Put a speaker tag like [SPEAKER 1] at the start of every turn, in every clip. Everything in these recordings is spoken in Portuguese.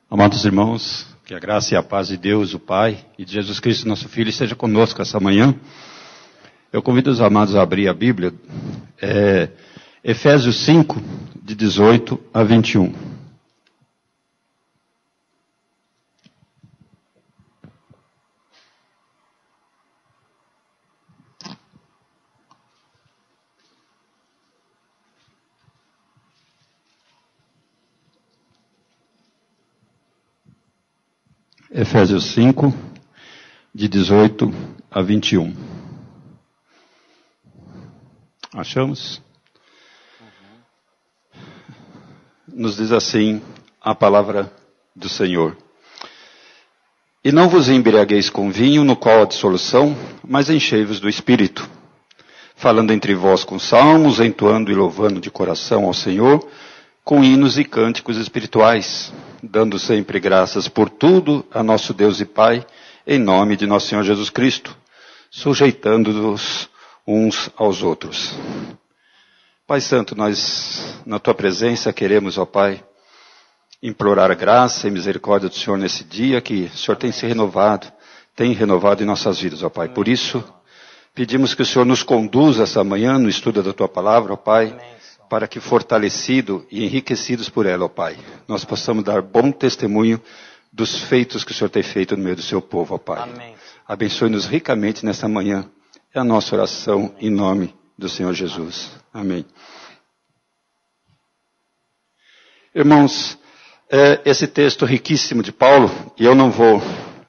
[SPEAKER 1] Amados irmãos, que a graça e a paz de Deus, o Pai, e de Jesus Cristo, nosso Filho, esteja conosco essa manhã. Eu convido os amados a abrir a Bíblia, Efésios 5, de 18 a 21. Efésios 5, de 18 a 21. Achamos? Nos diz assim a palavra do Senhor. E não vos embriagueis com vinho, no qual há dissolução, mas enchei-vos do Espírito, falando entre vós com salmos, entoando e louvando de coração ao Senhor, com hinos e cânticos espirituais, dando sempre graças por tudo a nosso Deus e Pai, em nome de nosso Senhor Jesus Cristo, sujeitando-nos uns aos outros. Pai Santo, nós, na Tua presença, queremos, ó Pai, implorar a graça e misericórdia do Senhor nesse dia que o Senhor tem renovado em nossas vidas, ó Pai. Por isso, pedimos que o Senhor nos conduza essa manhã no estudo da Tua palavra, ó Pai, para que fortalecido e enriquecidos por ela, ó Pai, nós possamos dar bom testemunho dos feitos que o Senhor tem feito no meio do seu povo, ó Pai. Amém. Abençoe-nos ricamente nesta manhã. É a nossa oração em nome do Senhor Jesus. Amém. Irmãos, esse texto riquíssimo de Paulo, e eu não vou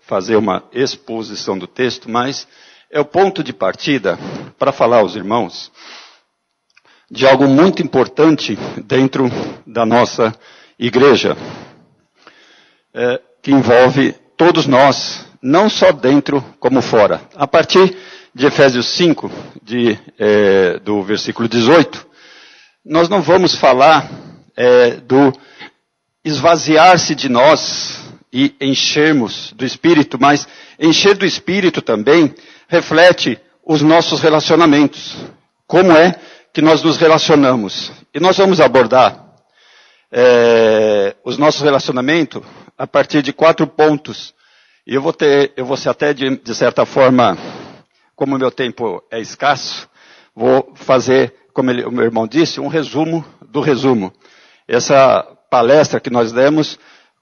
[SPEAKER 1] fazer uma exposição do texto, mas é o ponto de partida para falar aos irmãos de algo muito importante dentro da nossa igreja, que envolve todos nós, não só dentro como fora. A partir de Efésios 5, do versículo 18, nós não vamos falar do esvaziar-se de nós e enchermos do Espírito, mas encher do Espírito também reflete os nossos relacionamentos. Como é que nós nos relacionamos? E nós vamos abordar os nossos relacionamentos a partir de 4 pontos. E eu vou ser até de certa forma, como o meu tempo é escasso, vou fazer, como o meu irmão disse, um resumo do resumo. Essa palestra que nós demos,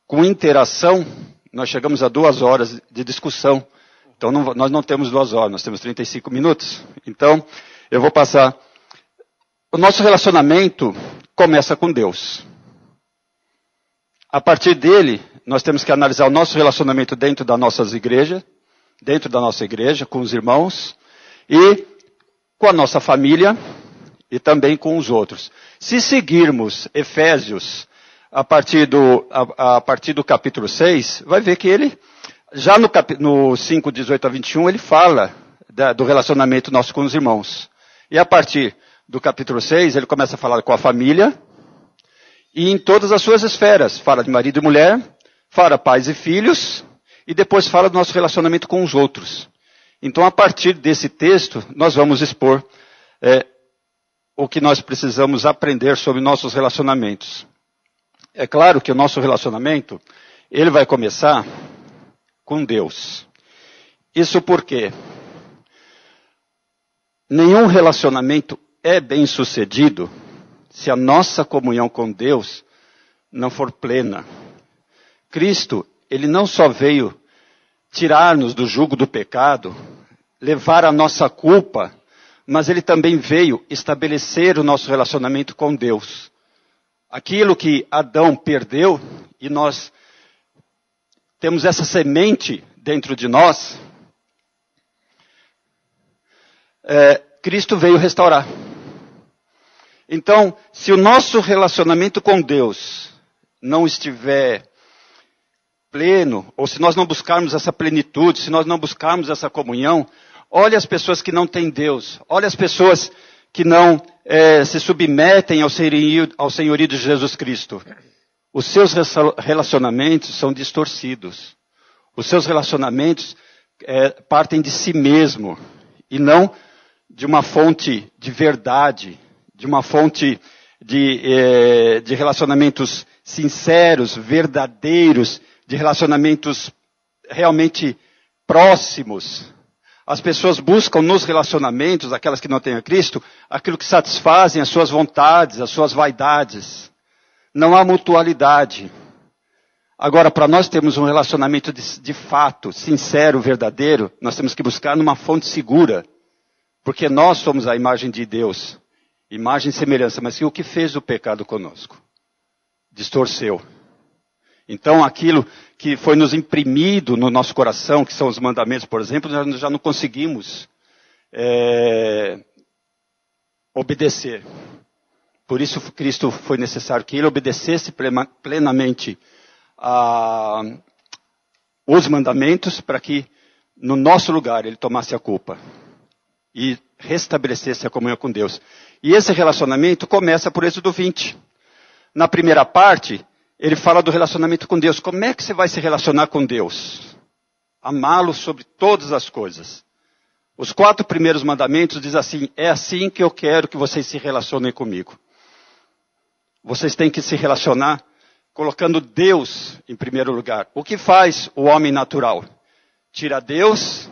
[SPEAKER 1] com interação, nós chegamos a 2 horas de discussão. Então nós não temos 2 horas, nós temos 35 minutos. Então, eu vou passar. O nosso relacionamento começa com Deus. A partir dele, nós temos que analisar o nosso relacionamento dentro da nossa igreja, com os irmãos, e com a nossa família, e também com os outros. Se seguirmos Efésios, a partir do capítulo 6, vai ver que ele, já no 5, 18 a 21, ele fala do relacionamento nosso com os irmãos. E a partir do capítulo 6, ele começa a falar com a família, e em todas as suas esferas. Fala de marido e mulher, fala pais e filhos, e depois fala do nosso relacionamento com os outros. Então, a partir desse texto, nós vamos expor o que nós precisamos aprender sobre nossos relacionamentos. É claro que o nosso relacionamento, ele vai começar com Deus. Isso porque nenhum relacionamento é bem sucedido se a nossa comunhão com Deus não for plena. Cristo, ele não só veio tirar-nos do jugo do pecado, levar a nossa culpa, mas ele também veio estabelecer o nosso relacionamento com Deus. Aquilo que Adão perdeu, e nós temos essa semente dentro de nós, Cristo veio restaurar. Então, se o nosso relacionamento com Deus não estiver pleno, ou se nós não buscarmos essa plenitude, se nós não buscarmos essa comunhão, olha as pessoas que não têm Deus, olha as pessoas que não se submetem ao senhorio de Jesus Cristo. Os seus relacionamentos são distorcidos. Os seus relacionamentos partem de si mesmo, e não de uma fonte de verdade, de uma fonte de relacionamentos sinceros, verdadeiros, de relacionamentos realmente próximos. As pessoas buscam nos relacionamentos, aquelas que não têm a Cristo, aquilo que satisfazem as suas vontades, as suas vaidades. Não há mutualidade. Agora, para nós termos um relacionamento de fato, sincero, verdadeiro, nós temos que buscar numa fonte segura. Porque nós somos a imagem de Deus. Imagem e semelhança. Mas o que fez o pecado conosco? Distorceu. Então, aquilo que foi nos imprimido no nosso coração, que são os mandamentos, por exemplo, nós já não conseguimos obedecer. Por isso, Cristo foi necessário que ele obedecesse plenamente os mandamentos, para que, no nosso lugar, ele tomasse a culpa e restabelecesse a comunhão com Deus. E esse relacionamento começa por Êxodo 20. Na primeira parte, ele fala do relacionamento com Deus. Como é que você vai se relacionar com Deus? Amá-lo sobre todas as coisas. Os 4 primeiros mandamentos dizem assim: é assim que eu quero que vocês se relacionem comigo. Vocês têm que se relacionar colocando Deus em primeiro lugar. O que faz o homem natural? Tira Deus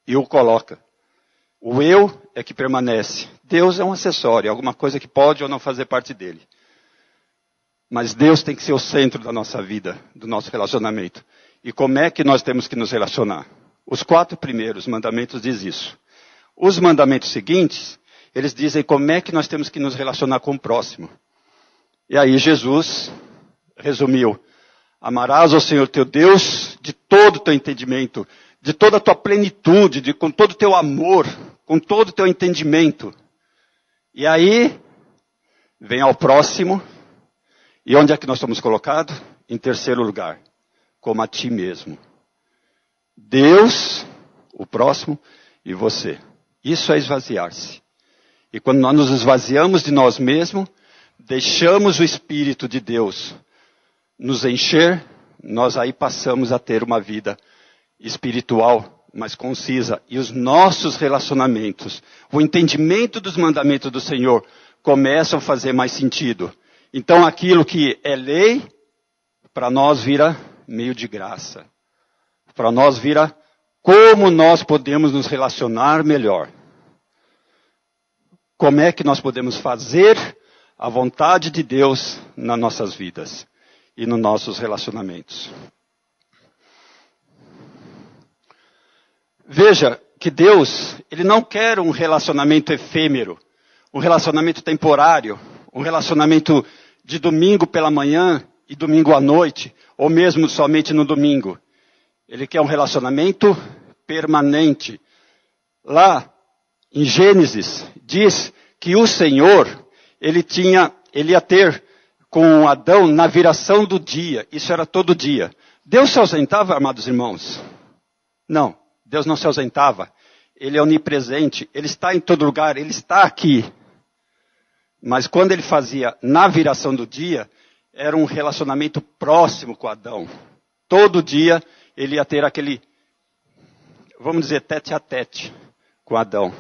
[SPEAKER 1] e o coloca. O eu é que permanece. Deus é um acessório, alguma coisa que pode ou não fazer parte dele. Mas Deus tem que ser o centro da nossa vida, do nosso relacionamento. E como é que nós temos que nos relacionar? Os 4 primeiros mandamentos dizem isso. Os mandamentos seguintes, eles dizem como é que nós temos que nos relacionar com o próximo. E aí Jesus resumiu: amarás ao Senhor teu Deus de todo o teu entendimento, de toda a tua plenitude, com todo o teu amor, com todo o teu entendimento. E aí, vem ao próximo. E onde é que nós estamos colocados? Em terceiro lugar, como a ti mesmo. Deus, o próximo e você. Isso é esvaziar-se. E quando nós nos esvaziamos de nós mesmos, deixamos o Espírito de Deus nos encher, nós aí passamos a ter uma vida espiritual mais concisa. E os nossos relacionamentos, o entendimento dos mandamentos do Senhor, começam a fazer mais sentido. Então aquilo que é lei, para nós vira meio de graça. Para nós vira como nós podemos nos relacionar melhor. Como é que nós podemos fazer a vontade de Deus nas nossas vidas e nos nossos relacionamentos. Veja que Deus, Ele não quer um relacionamento efêmero, um relacionamento temporário, um relacionamento de domingo pela manhã e domingo à noite, ou mesmo somente no domingo. Ele quer um relacionamento permanente. Lá em Gênesis diz que o Senhor, ele ia ter com Adão na viração do dia. Isso era todo dia. Deus se ausentava, amados irmãos? Não, Deus não se ausentava. Ele é onipresente, ele está em todo lugar, ele está aqui. Mas quando ele fazia na viração do dia, era um relacionamento próximo com Adão. Todo dia ele ia ter aquele, vamos dizer, tete a tete com Adão.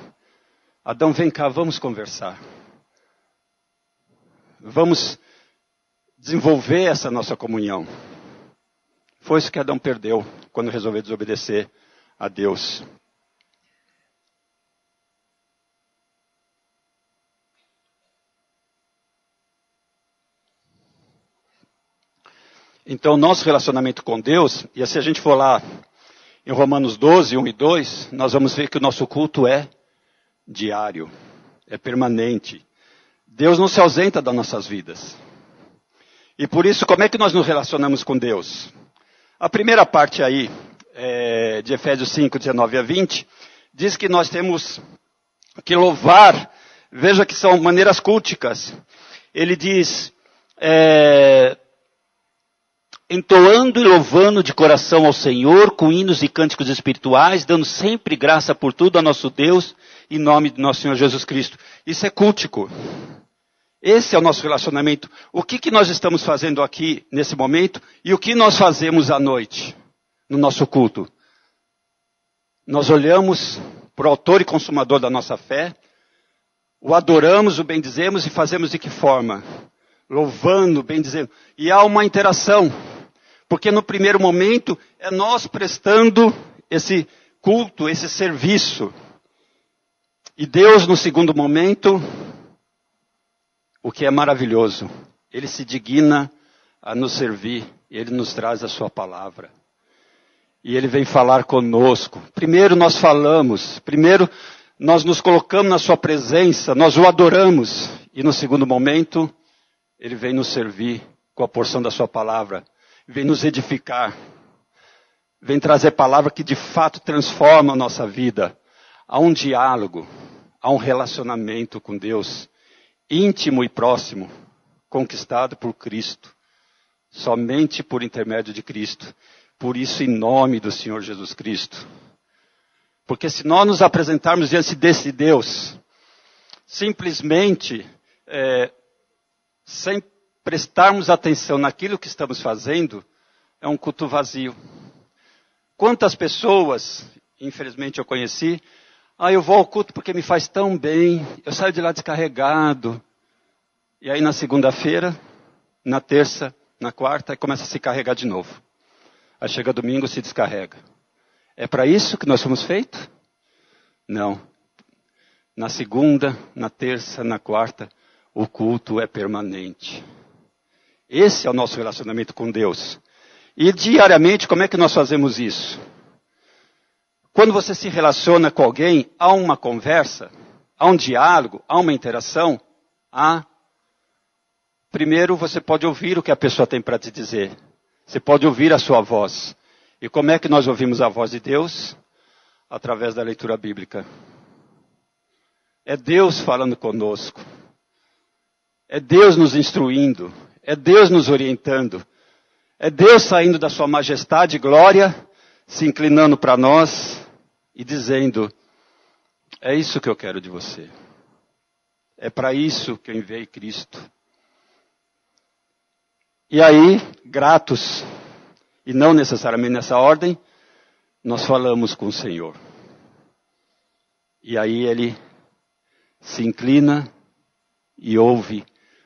[SPEAKER 1] Adão, vem cá, vamos conversar. Vamos desenvolver essa nossa comunhão. Foi isso que Adão perdeu quando resolveu desobedecer a Deus. Então, nosso relacionamento com Deus, e se a gente for lá em Romanos 12, 1 e 2, nós vamos ver que o nosso culto é diário, é permanente. Deus não se ausenta das nossas vidas. E por isso, como é que nós nos relacionamos com Deus? A primeira parte aí, de Efésios 5, 19 a 20, diz que nós temos que louvar, veja que são maneiras culticas. Ele diz, entoando e louvando de coração ao Senhor, com hinos e cânticos espirituais, dando sempre graça por tudo a nosso Deus, em nome de nosso Senhor Jesus Cristo. Isso é cultico. Esse é o nosso relacionamento. O que nós estamos fazendo aqui nesse momento e o que nós fazemos à noite no nosso culto? Nós olhamos para o autor e consumador da nossa fé, o adoramos, o bendizemos e fazemos de que forma? louvando, bendizendo. E há uma interação, porque no primeiro momento é nós prestando esse culto, esse serviço. E Deus, no segundo momento, o que é maravilhoso, Ele se digna a nos servir, Ele nos traz a sua palavra. E Ele vem falar conosco. Primeiro nós falamos, primeiro nós nos colocamos na sua presença, nós o adoramos. E no segundo momento, Ele vem nos servir com a porção da sua palavra. Vem nos edificar. Vem trazer palavra que de fato transforma a nossa vida. Há um diálogo, há um relacionamento com Deus, íntimo e próximo, conquistado por Cristo. Somente por intermédio de Cristo. Por isso, em nome do Senhor Jesus Cristo. Porque se nós nos apresentarmos diante desse Deus, simplesmente, sem prestarmos atenção naquilo que estamos fazendo, é um culto vazio. Quantas pessoas, infelizmente eu conheci, eu vou ao culto porque me faz tão bem, eu saio de lá descarregado. E aí na segunda-feira, na terça, na quarta, começa a se carregar de novo. Aí chega domingo, se descarrega. É para isso que nós fomos feitos? Não. Na segunda, na terça, na quarta, o culto é permanente. Esse é o nosso relacionamento com Deus. E diariamente, como é que nós fazemos isso? Quando você se relaciona com alguém, há uma conversa, há um diálogo, há uma interação. Primeiro, você pode ouvir o que a pessoa tem para te dizer. Você pode ouvir a sua voz. E como é que nós ouvimos a voz de Deus? Através da leitura bíblica. É Deus falando conosco. É Deus nos instruindo. É Deus nos orientando. É Deus saindo da sua majestade e glória, se inclinando para nós e dizendo, é isso que eu quero de você. É para isso que eu enviei Cristo. E aí, gratos, e não necessariamente nessa ordem, nós falamos com o Senhor. E aí Ele se inclina e ouve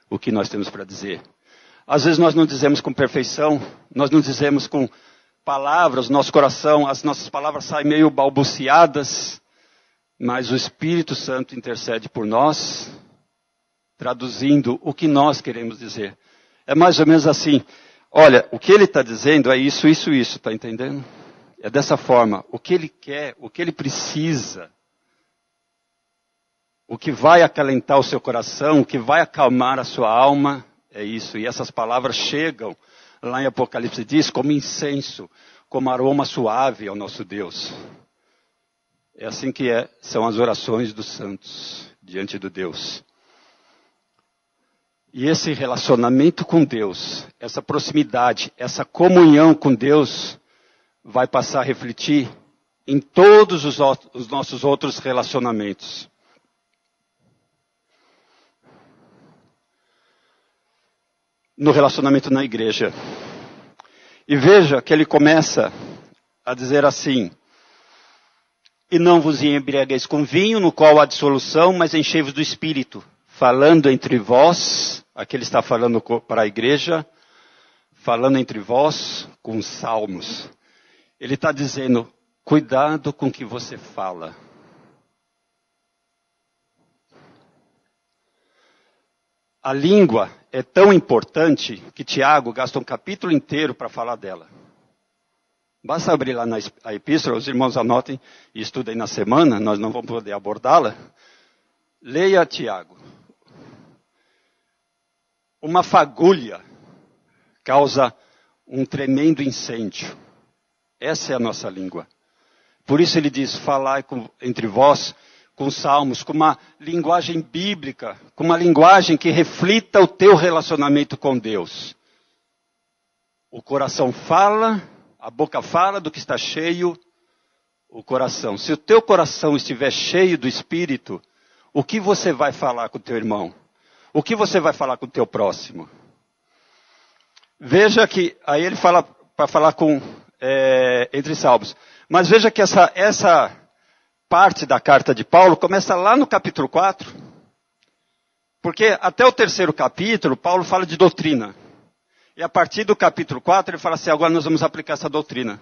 [SPEAKER 1] o que nós temos para dizer. Às vezes nós não dizemos com perfeição, nós não dizemos com palavras, nosso coração, as nossas palavras saem meio balbuciadas, mas o Espírito Santo intercede por nós, traduzindo o que nós queremos dizer. É mais ou menos assim, olha, o que ele está dizendo é isso, isso, isso, está entendendo? É dessa forma, o que ele quer, o que ele precisa, o que vai acalentar o seu coração, o que vai acalmar a sua alma, é isso. E essas palavras chegam, lá em Apocalipse diz, como incenso, como aroma suave ao nosso Deus. É assim que são as orações dos santos, diante do Deus. E esse relacionamento com Deus, essa proximidade, essa comunhão com Deus, vai passar a refletir em todos os nossos outros relacionamentos. No relacionamento na igreja. E veja que ele começa a dizer assim, e não vos embriagueis com vinho, no qual há dissolução, mas enchei-vos do Espírito, falando entre vós, aqui ele está falando para a igreja, falando entre vós com salmos. Ele está dizendo, cuidado com o que você fala. A língua é tão importante que Tiago gasta um capítulo inteiro para falar dela. Basta abrir lá na epístola, os irmãos anotem e estudem na semana, nós não vamos poder abordá-la. Leia Tiago. Uma fagulha causa um tremendo incêndio. Essa é a nossa língua. Por isso ele diz, falai entre vós com salmos, com uma linguagem bíblica, com uma linguagem que reflita o teu relacionamento com Deus. O coração fala, a boca fala do que está cheio, o coração. Se o teu coração estiver cheio do Espírito, o que você vai falar com o teu irmão? O que você vai falar com o teu próximo? Veja que, aí ele fala para falar entre salmos. Mas veja que essa parte da carta de Paulo começa lá no capítulo 4, Porque até o 3º capítulo, Paulo fala de doutrina. E a partir do capítulo 4, ele fala assim, agora nós vamos aplicar essa doutrina.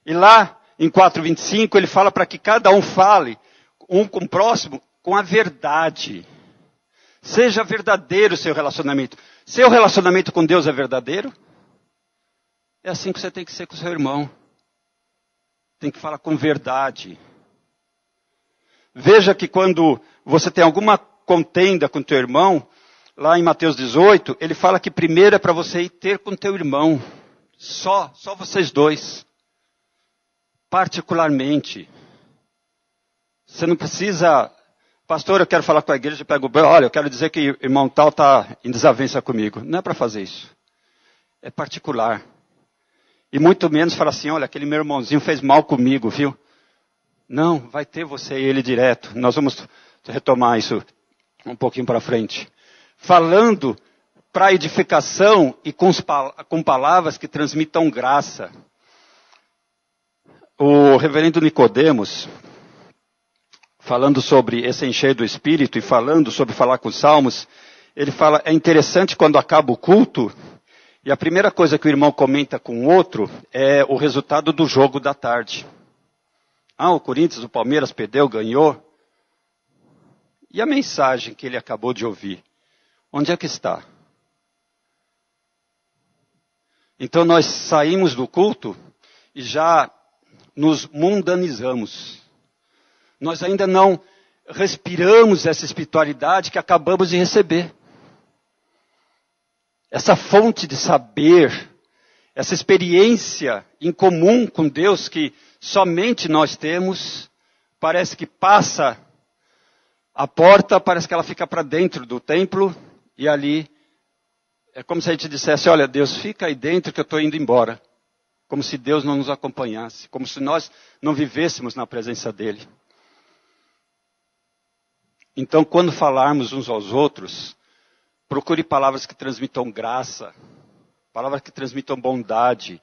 [SPEAKER 1] E lá, em 4:25, ele fala para que cada um fale, um com o próximo, com a verdade. Seja verdadeiro o seu relacionamento. Seu relacionamento com Deus é verdadeiro? É assim que você tem que ser com o seu irmão. Tem que falar com verdade. Veja que quando você tem alguma contenda com teu irmão, lá em Mateus 18, ele fala que primeiro é para você ir ter com teu irmão. Só vocês dois. Particularmente. Você não precisa... Pastor, eu quero falar com a igreja, olha, eu quero dizer que o irmão tal está em desavença comigo. Não é para fazer isso. É particular. E muito menos falar assim, olha, aquele meu irmãozinho fez mal comigo, viu? Não, vai ter você e ele direto. Nós vamos retomar isso um pouquinho para frente. Falando para edificação e com palavras que transmitam graça. O reverendo Nicodemos, falando sobre esse encher do Espírito e falando sobre falar com os salmos, ele fala, é interessante quando acaba o culto, e a primeira coisa que o irmão comenta com o outro é o resultado do jogo da tarde. O Corinthians, o Palmeiras perdeu, ganhou. E a mensagem que ele acabou de ouvir? Onde é que está? Então nós saímos do culto e já nos mundanizamos. Nós ainda não respiramos essa espiritualidade que acabamos de receber. Essa fonte de saber, essa experiência em comum com Deus que somente nós temos, parece que passa a porta, parece que ela fica para dentro do templo e ali é como se a gente dissesse, olha Deus, fica aí dentro que eu estou indo embora. Como se Deus não nos acompanhasse, como se nós não vivêssemos na presença dEle. Então, quando falarmos uns aos outros, procure palavras que transmitam graça, palavras que transmitam bondade,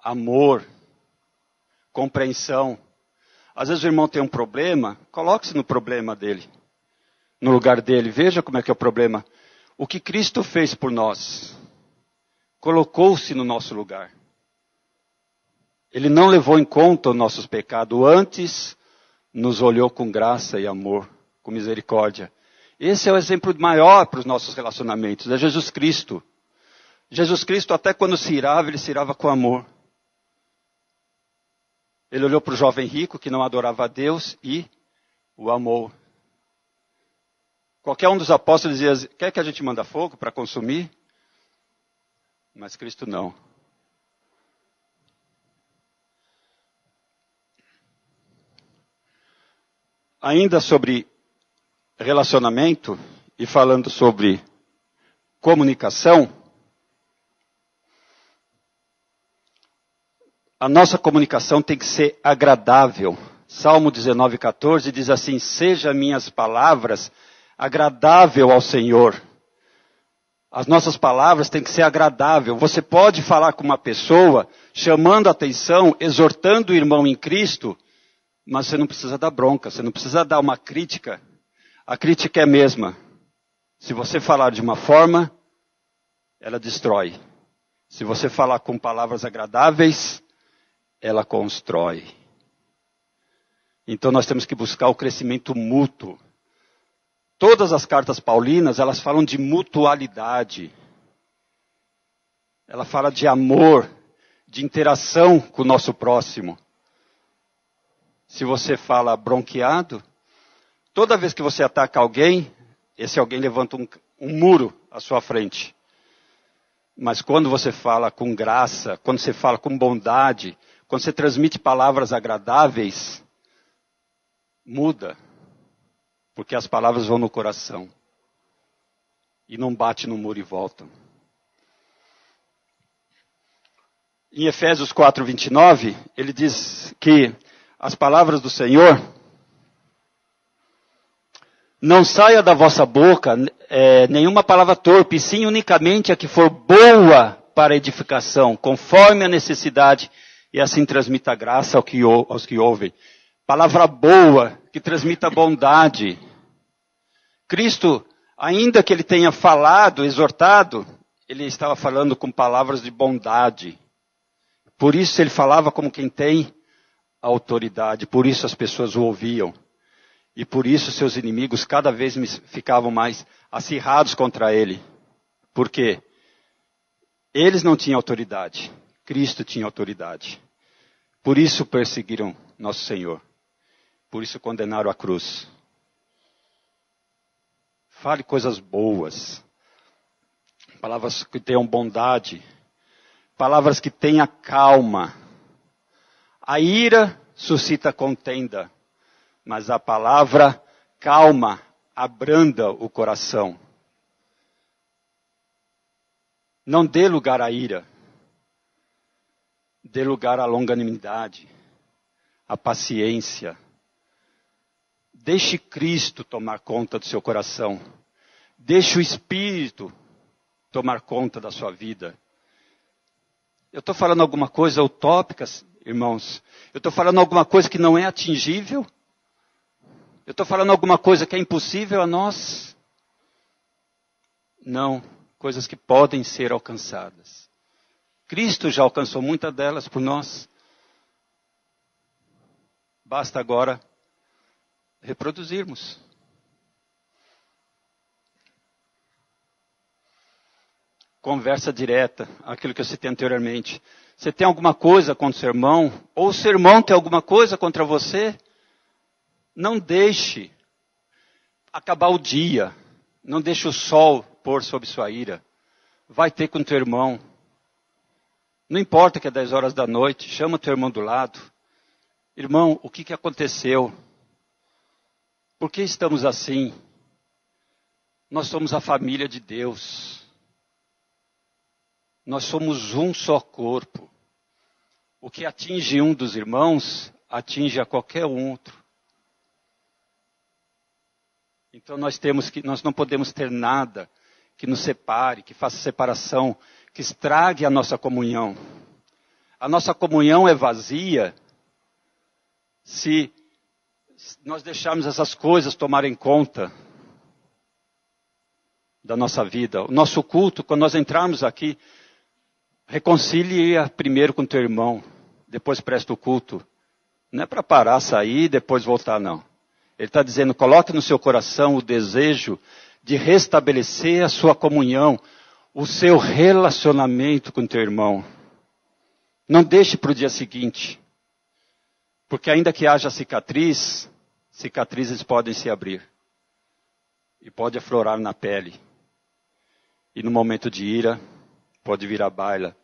[SPEAKER 1] amor, compreensão. Às vezes o irmão tem um problema, coloque-se no problema dele, no lugar dele. Veja como é que é o problema. O que Cristo fez por nós, colocou-se no nosso lugar. Ele não levou em conta os nossos pecados, antes nos olhou com graça e amor, com misericórdia. Esse é o exemplo maior para os nossos relacionamentos, é Jesus Cristo. Jesus Cristo, até quando se irava, ele se irava com amor. Ele olhou para o jovem rico que não adorava a Deus e o amou. Qualquer um dos apóstolos dizia, quer que a gente manda fogo para consumir? Mas Cristo não. Ainda sobre relacionamento e falando sobre comunicação, a nossa comunicação tem que ser agradável. Salmo 19:14 diz assim, seja minhas palavras agradável ao Senhor. As nossas palavras têm que ser agradável. Você pode falar com uma pessoa, chamando a atenção, exortando o irmão em Cristo, mas você não precisa dar bronca, você não precisa dar uma crítica. A crítica é a mesma. Se você falar de uma forma, ela destrói. Se você falar com palavras agradáveis, ela constrói. Então nós temos que buscar o crescimento mútuo. Todas as cartas paulinas, elas falam de mutualidade. Ela fala de amor, de interação com o nosso próximo. Se você fala bronqueado, toda vez que você ataca alguém, esse alguém levanta um muro à sua frente. Mas quando você fala com graça, quando você fala com bondade, quando você transmite palavras agradáveis, muda. Porque as palavras vão no coração. E não bate no muro e voltam. Em Efésios 4:29, ele diz que as palavras do Senhor, não saia da vossa boca nenhuma palavra torpe, e sim unicamente a que for boa para edificação, conforme a necessidade, e assim transmita graça aos que ouvem. Palavra boa, que transmita bondade. Cristo Ainda que ele tenha falado, exortado, ele estava falando com palavras de bondade. Por isso ele falava como quem tem autoridade. Por isso as pessoas o ouviam. E por isso seus inimigos cada vez ficavam mais acirrados contra ele. Por quê? Eles não tinham autoridade. Cristo tinha autoridade. Por isso perseguiram nosso Senhor. Por isso condenaram a cruz. Fale coisas boas. Palavras que tenham bondade. Palavras que tenham calma. A ira suscita contenda. Mas a palavra calma abranda o coração. Não dê lugar à ira. Dê lugar à longanimidade, à paciência. Deixe Cristo tomar conta do seu coração. Deixe o Espírito tomar conta da sua vida. Eu estou falando alguma coisa utópica, irmãos? Eu estou falando alguma coisa que não é atingível? Eu estou falando alguma coisa que é impossível a nós? Não, coisas que podem ser alcançadas. Cristo já alcançou muitas delas por nós. Basta agora reproduzirmos. Conversa direta, aquilo que eu citei anteriormente. Você tem alguma coisa contra o seu irmão? Ou o seu irmão tem alguma coisa contra você? Não deixe acabar o dia. Não deixe o sol pôr sobre sua ira. Vai ter com teu irmão. Não importa que é 10 horas da noite, chama teu irmão do lado. Irmão, o que aconteceu? Por que estamos assim? Nós somos a família de Deus. Nós somos um só corpo. O que atinge um dos irmãos, atinge a qualquer outro. Então nós não podemos ter nada que nos separe, que faça separação, que estrague a nossa comunhão. A nossa comunhão é vazia se nós deixarmos essas coisas tomarem conta da nossa vida. O nosso culto, quando nós entrarmos aqui, reconcilia primeiro com teu irmão, depois presta o culto. Não é para parar, sair e depois voltar, não. Ele está dizendo, coloque no seu coração o desejo de restabelecer a sua comunhão, o seu relacionamento com teu irmão. Não deixe para o dia seguinte. Porque ainda que haja cicatriz, cicatrizes podem se abrir. E pode aflorar na pele. E no momento de ira, pode vir a baila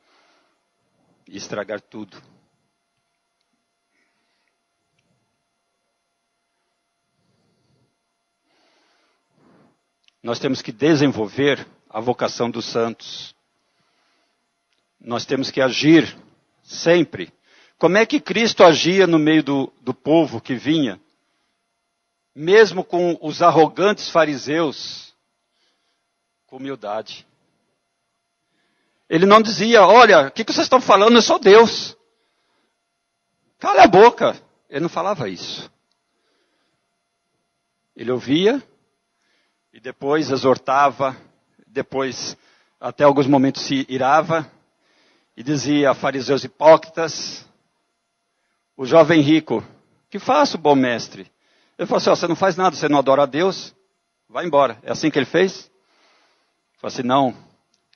[SPEAKER 1] e estragar tudo. Nós temos que desenvolver a vocação dos santos. Nós temos que agir sempre. Como é que Cristo agia no meio do povo que vinha? Mesmo com os arrogantes fariseus, com humildade. Ele não dizia, olha, o que vocês estão falando? Eu sou Deus. Cala a boca. Ele não falava isso. Ele ouvia e depois exortava, depois até alguns momentos se irava e dizia a fariseus hipócritas, o jovem rico, que faço, bom mestre? Ele falou assim, você não faz nada, você não adora a Deus, vai embora. É assim que ele fez? Ele falou assim, não,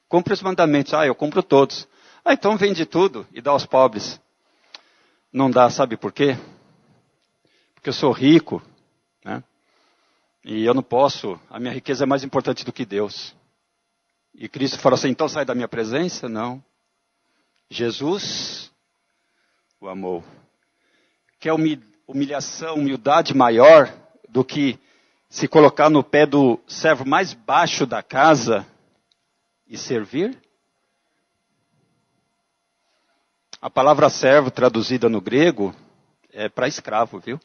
[SPEAKER 1] cumpre os mandamentos. Eu cumpro todos. Então vende tudo e dá aos pobres. Não dá, sabe por quê? Porque eu sou rico, né? E eu não posso, a minha riqueza é mais importante do que Deus. E Cristo falou assim, então sai da minha presença? Não. Jesus o amou. Quer humilhação, humildade maior do que se colocar no pé do servo mais baixo da casa e servir? A palavra servo, traduzida no grego, é para escravo, viu?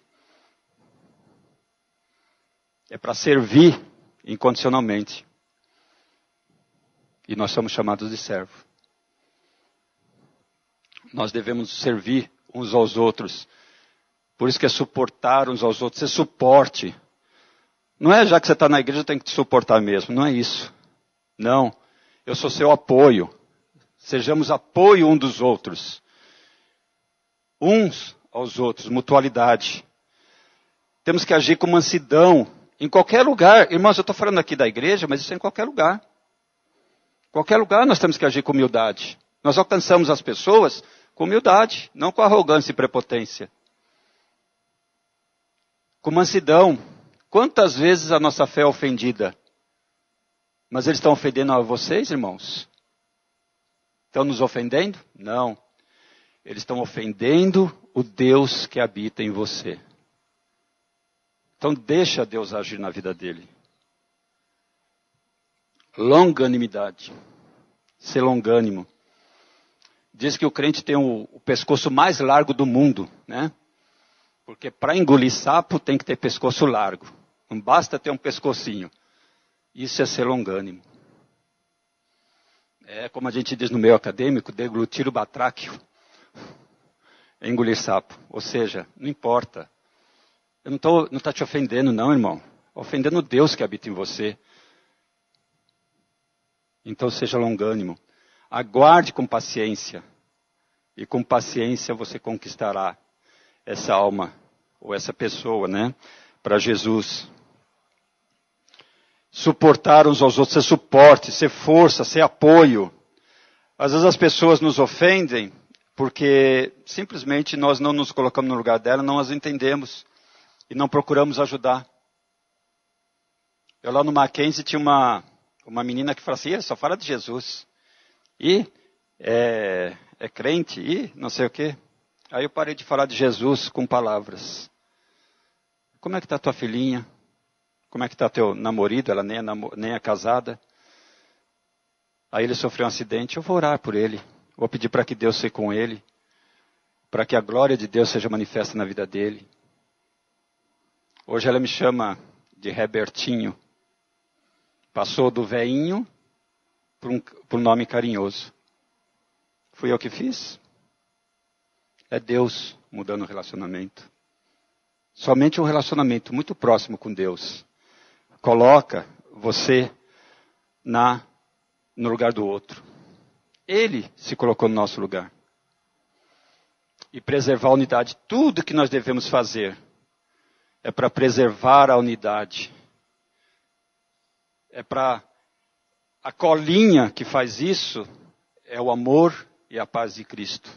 [SPEAKER 1] É para servir incondicionalmente. E nós somos chamados de servo. Nós devemos servir uns aos outros. Por isso que é suportar uns aos outros, ser suporte. Não é já que você está na igreja, tem que te suportar mesmo. Não é isso. Não. Eu sou seu apoio. Sejamos apoio um dos outros. Uns aos outros, mutualidade. Temos que agir com mansidão. Em qualquer lugar. Irmãos, eu estou falando aqui da igreja, mas isso é em qualquer lugar. Em qualquer lugar nós temos que agir com humildade. Nós alcançamos as pessoas com humildade, não com arrogância e prepotência. Com mansidão. Quantas vezes a nossa fé é ofendida? Mas eles estão ofendendo a vocês, irmãos? Estão nos ofendendo? Não. Eles estão ofendendo o Deus que habita em você. Então deixa Deus agir na vida dele. Longanimidade. Ser longânimo. Diz que o crente tem o pescoço mais largo do mundo, né? Porque para engolir sapo tem que ter pescoço largo. Não basta ter um pescocinho. Isso é ser longânimo. É como a gente diz no meio acadêmico, deglutir o batráquio. É engolir sapo. Ou seja, não importa. Eu não estou te ofendendo não, irmão. Ofendendo Deus que habita em você. Então seja longânimo. Aguarde com paciência. E com paciência você conquistará essa alma, ou essa pessoa, né? Para Jesus. Suportar uns aos outros, ser suporte, ser força, ser apoio. Às vezes as pessoas nos ofendem porque simplesmente nós não nos colocamos no lugar dela, não as entendemos e não procuramos ajudar. Eu lá no Mackenzie tinha uma menina que falava assim, só fala de Jesus. E é crente, e não sei o quê. Aí eu parei de falar de Jesus com palavras. Como é que está tua filhinha? Como é que está teu namorado? Ela nem é casada. Aí ele sofreu um acidente. Eu vou orar por ele. Vou pedir para que Deus seja com ele. Para que a glória de Deus seja manifesta na vida dele. Hoje ela me chama de Rebertinho. Passou do veinho para um nome carinhoso. Fui eu que fiz? É Deus mudando o relacionamento. Somente um relacionamento muito próximo com Deus coloca você no lugar do outro. Ele se colocou no nosso lugar. E preservar a unidade. Tudo que nós devemos fazer é para preservar a unidade. É para... A colinha que faz isso é o amor e a paz de Cristo.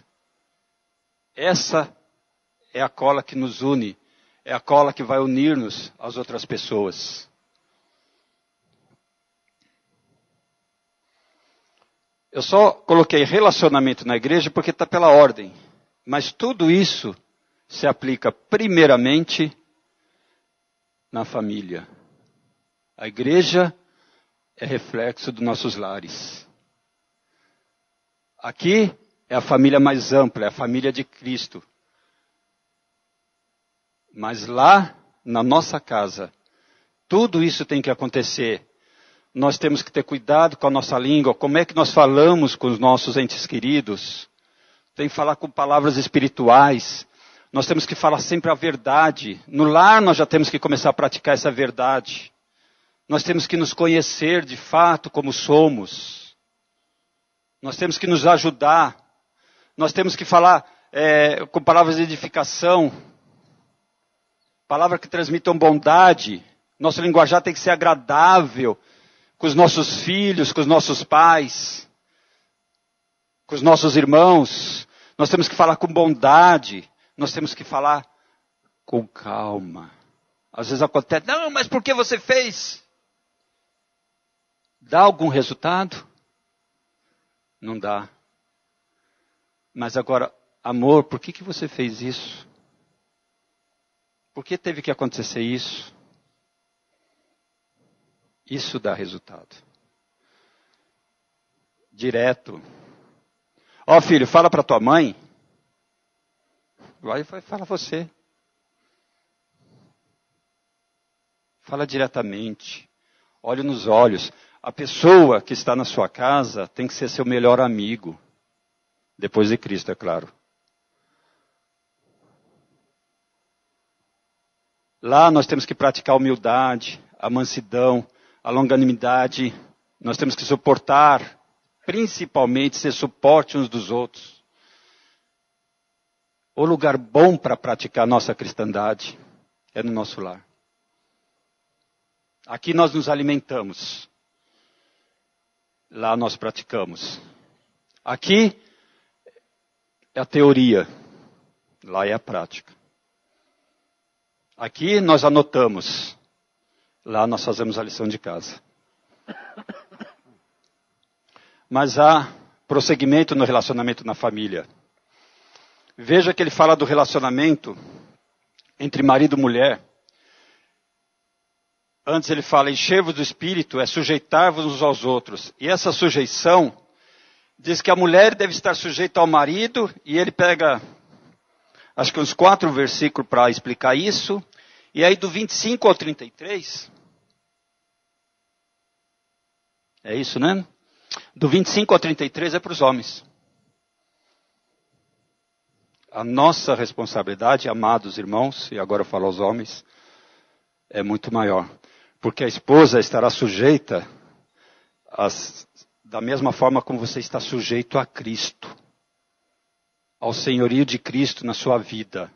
[SPEAKER 1] Essa é a cola que nos une. É a cola que vai unir-nos às outras pessoas. Eu só coloquei relacionamento na igreja porque está pela ordem. Mas tudo isso se aplica primeiramente na família. A igreja é reflexo dos nossos lares. Aqui é a família mais ampla, é a família de Cristo. Mas lá, na nossa casa, tudo isso tem que acontecer. Nós temos que ter cuidado com a nossa língua, como é que nós falamos com os nossos entes queridos. Tem que falar com palavras espirituais. Nós temos que falar sempre a verdade. No lar nós já temos que começar a praticar essa verdade. Nós temos que nos conhecer de fato como somos. Nós temos que nos ajudar. Nós temos que falar com palavras de edificação. Palavras que transmitam bondade. Nosso linguajar tem que ser agradável com os nossos filhos, com os nossos pais, com os nossos irmãos. Nós temos que falar com bondade. Nós temos que falar com calma. Às vezes acontece, não, mas por que você fez? Dá algum resultado? Não dá. Mas agora, amor, por que você fez isso? Por que teve que acontecer isso? Isso dá resultado. Direto. Ó, filho, fala para tua mãe. Vai falar você. Fala diretamente. Olhe nos olhos. A pessoa que está na sua casa tem que ser seu melhor amigo. Depois de Cristo, é claro. Lá nós temos que praticar a humildade, a mansidão, a longanimidade. Nós temos que suportar, principalmente ser suporte uns dos outros. O lugar bom para praticar a nossa cristandade é no nosso lar. Aqui nós nos alimentamos. Lá nós praticamos. Aqui é a teoria. Lá é a prática. Aqui nós anotamos. Lá nós fazemos a lição de casa. Mas há prosseguimento no relacionamento na família. Veja que ele fala do relacionamento entre marido e mulher. Antes ele fala, encher-vos do Espírito é sujeitar-vos uns aos outros. E essa sujeição diz que a mulher deve estar sujeita ao marido, e ele pega, acho que uns 4 versículos para explicar isso. E aí do 25 ao 33, é isso, né? Do 25 ao 33 é para os homens. A nossa responsabilidade, amados irmãos, e agora eu falo aos homens, é muito maior. Porque a esposa estará sujeita da mesma forma como você está sujeito a Cristo. Ao senhorio de Cristo na sua vida.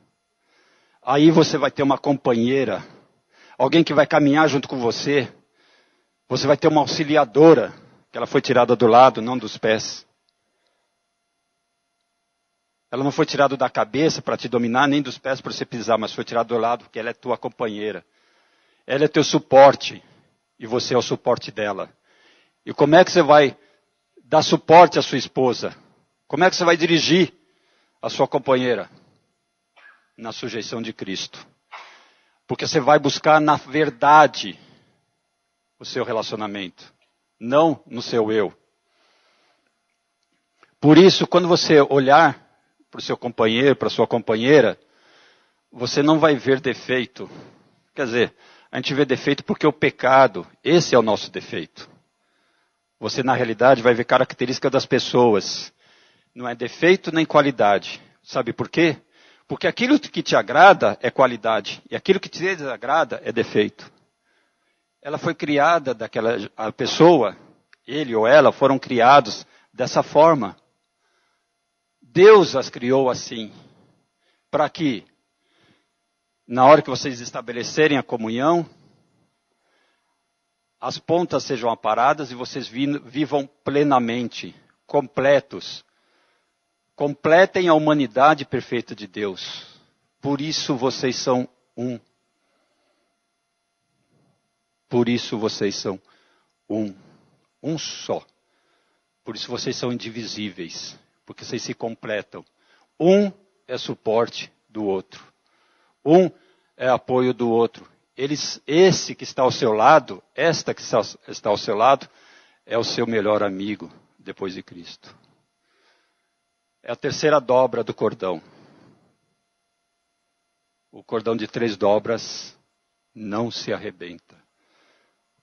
[SPEAKER 1] Aí você vai ter uma companheira, alguém que vai caminhar junto com você. Você vai ter uma auxiliadora, que ela foi tirada do lado, não dos pés. Ela não foi tirada da cabeça para te dominar, nem dos pés para você pisar, mas foi tirada do lado porque ela é tua companheira. Ela é teu suporte e você é o suporte dela. E como é que você vai dar suporte à sua esposa? Como é que você vai dirigir a sua companheira? Na sujeição de Cristo. Porque você vai buscar na verdade o seu relacionamento, não no seu eu. Por isso, quando você olhar para o seu companheiro, para a sua companheira, você não vai ver defeito. Quer dizer, a gente vê defeito porque o pecado, esse é o nosso defeito. Você, na realidade, vai ver características das pessoas. Não é defeito nem qualidade. Sabe por quê? Porque aquilo que te agrada é qualidade. E aquilo que te desagrada é defeito. Ela foi criada a pessoa, ele ou ela, foram criados dessa forma. Deus as criou assim. Para que, na hora que vocês estabelecerem a comunhão, as pontas sejam aparadas e vocês vivam plenamente, completos. Completem a humanidade perfeita de Deus. Por isso vocês são um. Por isso vocês são um. Um só. Por isso vocês são indivisíveis. Porque vocês se completam. Um é suporte do outro. Um é apoio do outro. Esse que está ao seu lado, esta que está ao seu lado, é o seu melhor amigo depois de Cristo. É a terceira dobra do cordão. O cordão de 3 dobras não se arrebenta.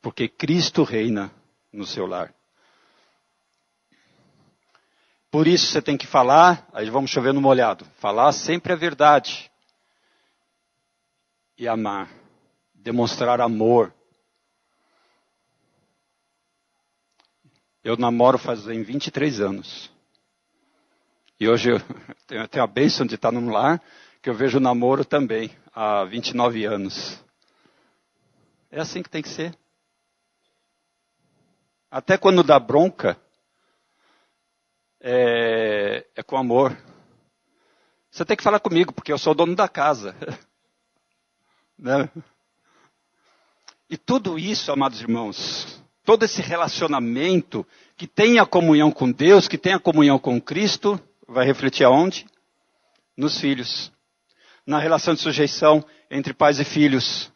[SPEAKER 1] Porque Cristo reina no seu lar. Por isso você tem que falar, aí vamos chover no molhado. Falar sempre a verdade. E amar. Demonstrar amor. Eu namoro fazem 23 anos. E hoje eu tenho a bênção de estar num lar que eu vejo o namoro também há 29 anos. É assim que tem que ser. Até quando dá bronca, é com amor. Você tem que falar comigo, porque eu sou o dono da casa. Né? E tudo isso, amados irmãos, todo esse relacionamento que tem a comunhão com Deus, que tem a comunhão com Cristo, vai refletir aonde? Nos filhos. Na relação de sujeição entre pais e filhos.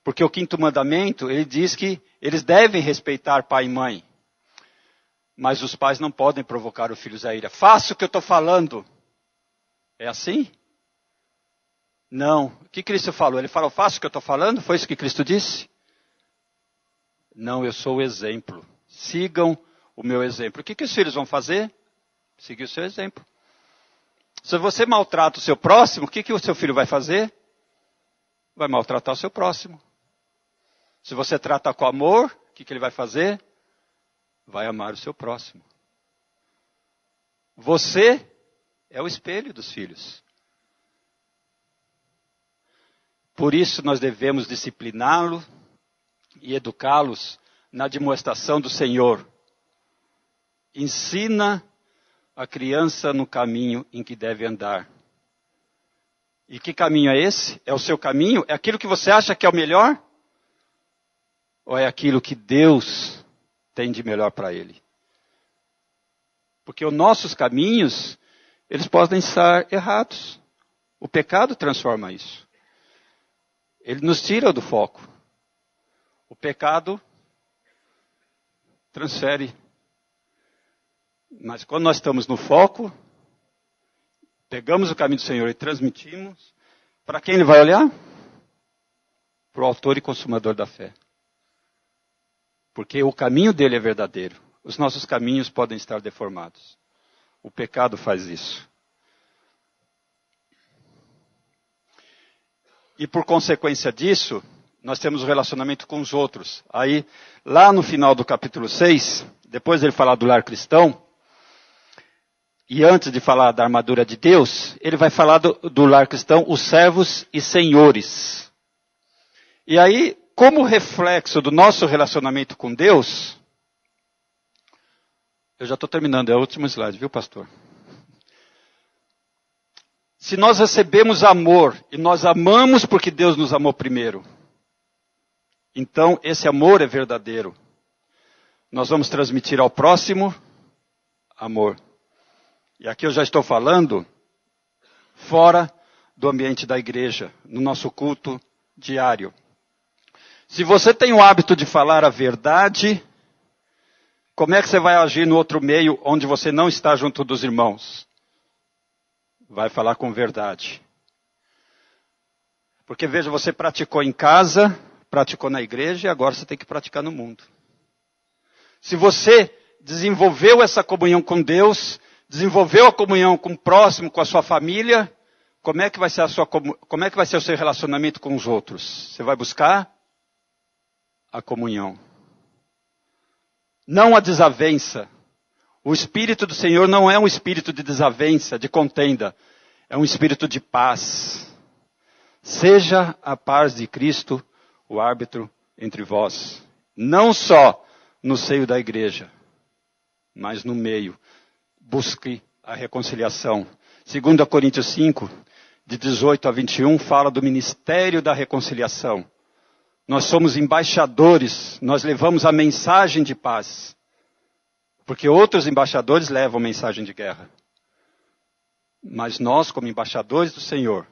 [SPEAKER 1] Porque o 5º mandamento, ele diz que eles devem respeitar pai e mãe. Mas os pais não podem provocar os filhos à ira. Faça o que eu estou falando. É assim? Não. O que Cristo falou? Ele falou, faça o que eu estou falando? Foi isso que Cristo disse? Não, eu sou o exemplo. Sigam o meu exemplo. O que os filhos vão fazer? Seguir o seu exemplo. Se você maltrata o seu próximo, o que o seu filho vai fazer? Vai maltratar o seu próximo. Se você trata com amor, o que ele vai fazer? Vai amar o seu próximo. Você é o espelho dos filhos. Por isso nós devemos discipliná-lo e educá-los na demonstração do Senhor. Ensina a criança no caminho em que deve andar. E que caminho é esse? É o seu caminho? É aquilo que você acha que é o melhor? Ou é aquilo que Deus tem de melhor para ele? Porque os nossos caminhos, eles podem estar errados. O pecado transforma isso. Ele nos tira do foco. O pecado transfere. Mas quando nós estamos no foco, pegamos o caminho do Senhor e transmitimos, para quem ele vai olhar? Para o autor e consumador da fé. Porque o caminho dele é verdadeiro. Os nossos caminhos podem estar deformados. O pecado faz isso. E por consequência disso, nós temos o relacionamento com os outros. Aí, lá no final do capítulo 6, depois ele falar do lar cristão, e antes de falar da armadura de Deus, ele vai falar do lar cristão, os servos e senhores. E aí, como reflexo do nosso relacionamento com Deus, eu já estou terminando, é o último slide, viu, pastor? Se nós recebemos amor, e nós amamos porque Deus nos amou primeiro, então esse amor é verdadeiro. Nós vamos transmitir ao próximo amor. E aqui eu já estou falando fora do ambiente da igreja, no nosso culto diário. Se você tem o hábito de falar a verdade, como é que você vai agir no outro meio onde você não está junto dos irmãos? Vai falar com verdade. Porque veja, você praticou em casa, praticou na igreja e agora você tem que praticar no mundo. Se você desenvolveu essa comunhão com Deus, desenvolveu a comunhão com o próximo, com a sua família, como é que vai ser o seu relacionamento com os outros? Você vai buscar a comunhão. Não a desavença. O Espírito do Senhor não é um espírito de desavença, de contenda. É um espírito de paz. Seja a paz de Cristo o árbitro entre vós. Não só no seio da igreja, mas no meio. Busque a reconciliação. 2 Coríntios 5, de 18 a 21, fala do ministério da reconciliação. Nós somos embaixadores, nós levamos a mensagem de paz. Porque outros embaixadores levam mensagem de guerra. Mas nós, como embaixadores do Senhor,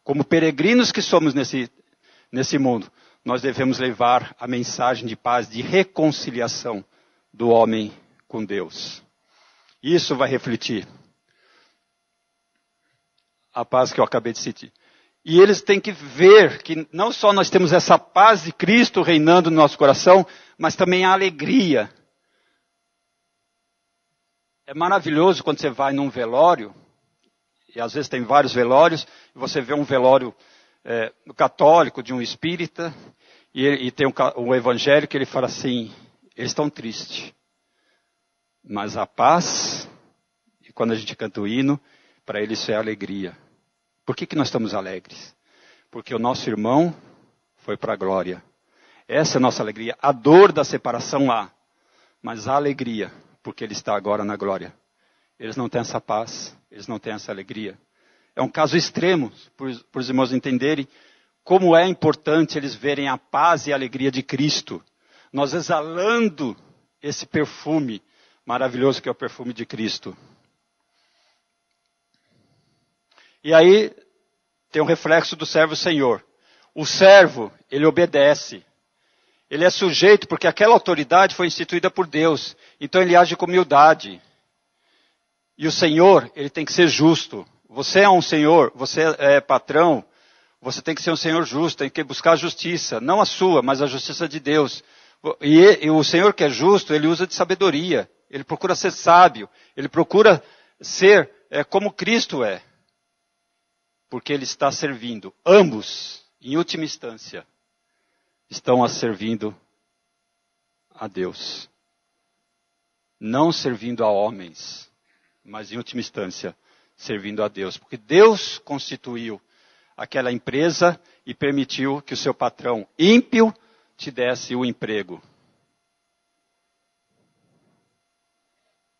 [SPEAKER 1] como peregrinos que somos nesse mundo, nós devemos levar a mensagem de paz, de reconciliação do homem com Deus. Isso vai refletir a paz que eu acabei de citar. E eles têm que ver que não só nós temos essa paz de Cristo reinando no nosso coração, mas também a alegria. É maravilhoso quando você vai num velório, e às vezes tem vários velórios, e você vê um velório católico de um espírita, e tem um evangélico, ele fala assim, eles estão tristes. Mas a paz, e quando a gente canta o hino, para eles isso é alegria. Por que nós estamos alegres? Porque o nosso irmão foi para a glória. Essa é a nossa alegria. A dor da separação há, mas a alegria, porque ele está agora na glória. Eles não têm essa paz, eles não têm essa alegria. É um caso extremo, para os irmãos entenderem como é importante eles verem a paz e a alegria de Cristo. Nós exalando esse perfume maravilhoso que é o perfume de Cristo. E aí tem um reflexo do servo Senhor. O servo, ele obedece. Ele é sujeito porque aquela autoridade foi instituída por Deus. Então ele age com humildade. E o Senhor, ele tem que ser justo. Você é um Senhor, você é patrão, você tem que ser um Senhor justo, tem que buscar a justiça. Não a sua, mas a justiça de Deus. E o Senhor que é justo, ele usa de sabedoria. Ele procura ser sábio. Ele procura ser como Cristo é. Porque ele está servindo ambos, em última instância. estão servindo a Deus. Não servindo a homens, mas em última instância, servindo a Deus. Porque Deus constituiu aquela empresa e permitiu que o seu patrão ímpio te desse o emprego.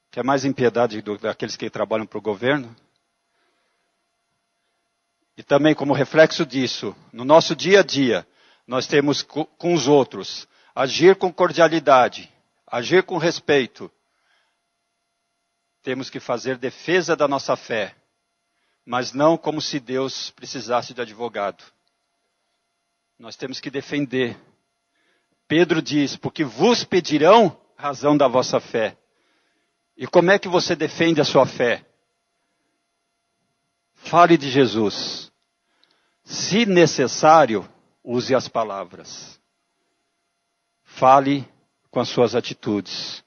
[SPEAKER 1] Quer mais impiedade daqueles que trabalham para o governo? E também como reflexo disso, no nosso dia a dia, nós temos com os outros, agir com cordialidade, agir com respeito. Temos que fazer defesa da nossa fé, mas não como se Deus precisasse de advogado. Nós temos que defender. Pedro diz, porque vos pedirão razão da vossa fé. E como é que você defende a sua fé? Fale de Jesus. Se necessário, use as palavras. Fale com as suas atitudes,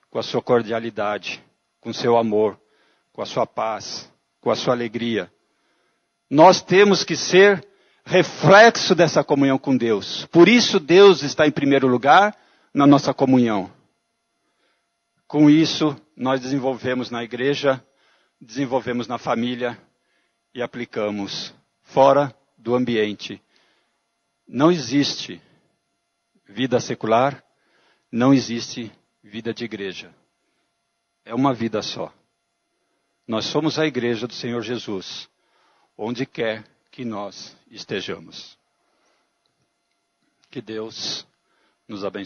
[SPEAKER 1] com a sua cordialidade, com o seu amor, com a sua paz, com a sua alegria. Nós temos que ser reflexo dessa comunhão com Deus. Por isso Deus está em primeiro lugar na nossa comunhão. Com isso, nós desenvolvemos na igreja, desenvolvemos na família e aplicamos fora do ambiente. Não existe vida secular, não existe vida de igreja. É uma vida só. Nós somos a igreja do Senhor Jesus, onde quer que nós estejamos. Que Deus nos abençoe.